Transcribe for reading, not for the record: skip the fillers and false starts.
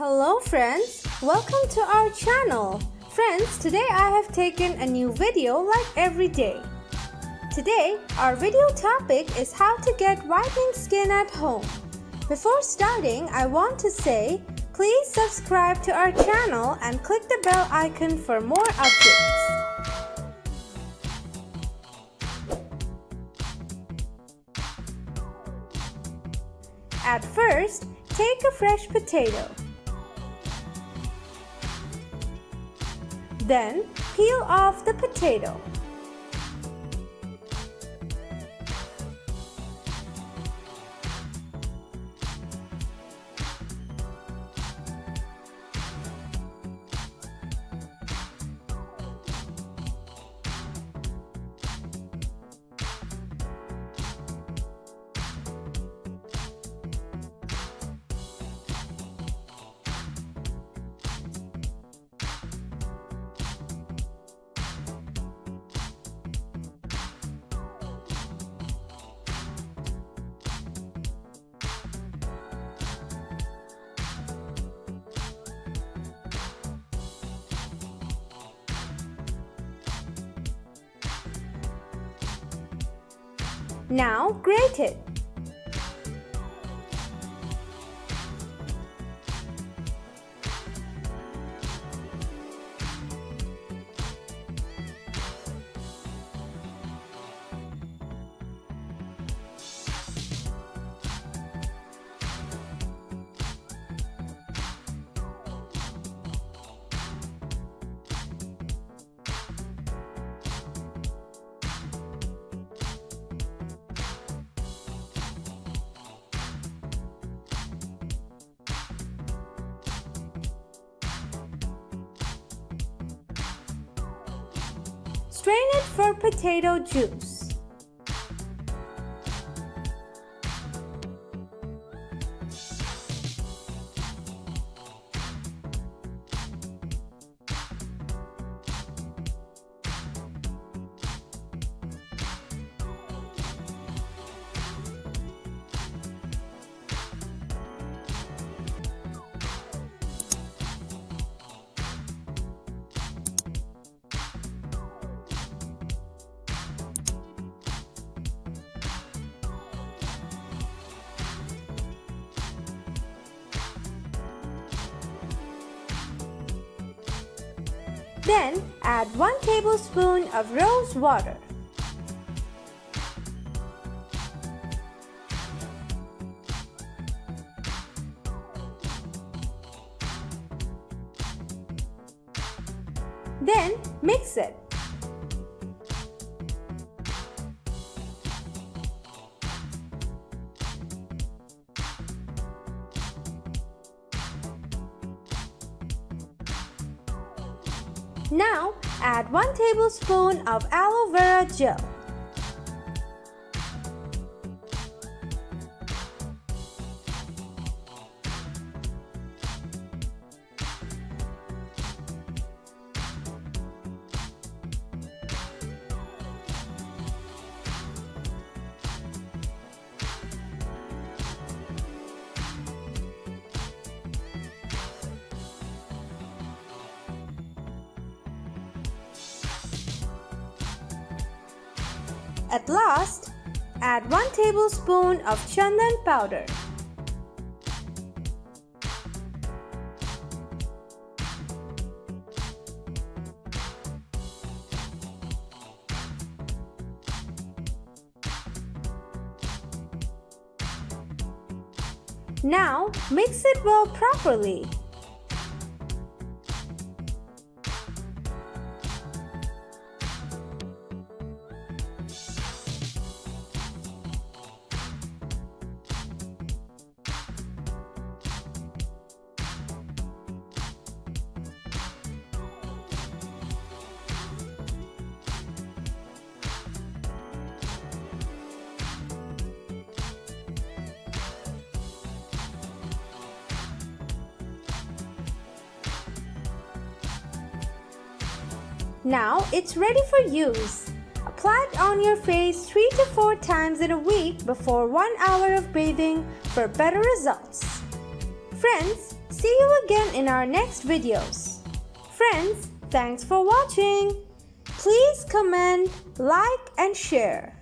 Hello friends, welcome to our channel. Friends, today I have taken a new video like every day. Today our video topic is how to get whitening skin at home. Before starting, I want to say, please subscribe to our channel and click the bell icon for more updates. At first, take a fresh potato. Then, peel off the potato. Now grate it. Strain it for potato juice. Then add 1 tablespoon of rose water. Then mix it. Now add 1 tablespoon of aloe vera gel. At last, add 1 tablespoon of chandan powder. Now, mix it well properly. Now it's ready for use. Apply it on your face 3 to 4 times in a week before 1 hour of bathing for better results. Friends, see you again in our next videos. Friends, thanks for watching. Please comment, like and share.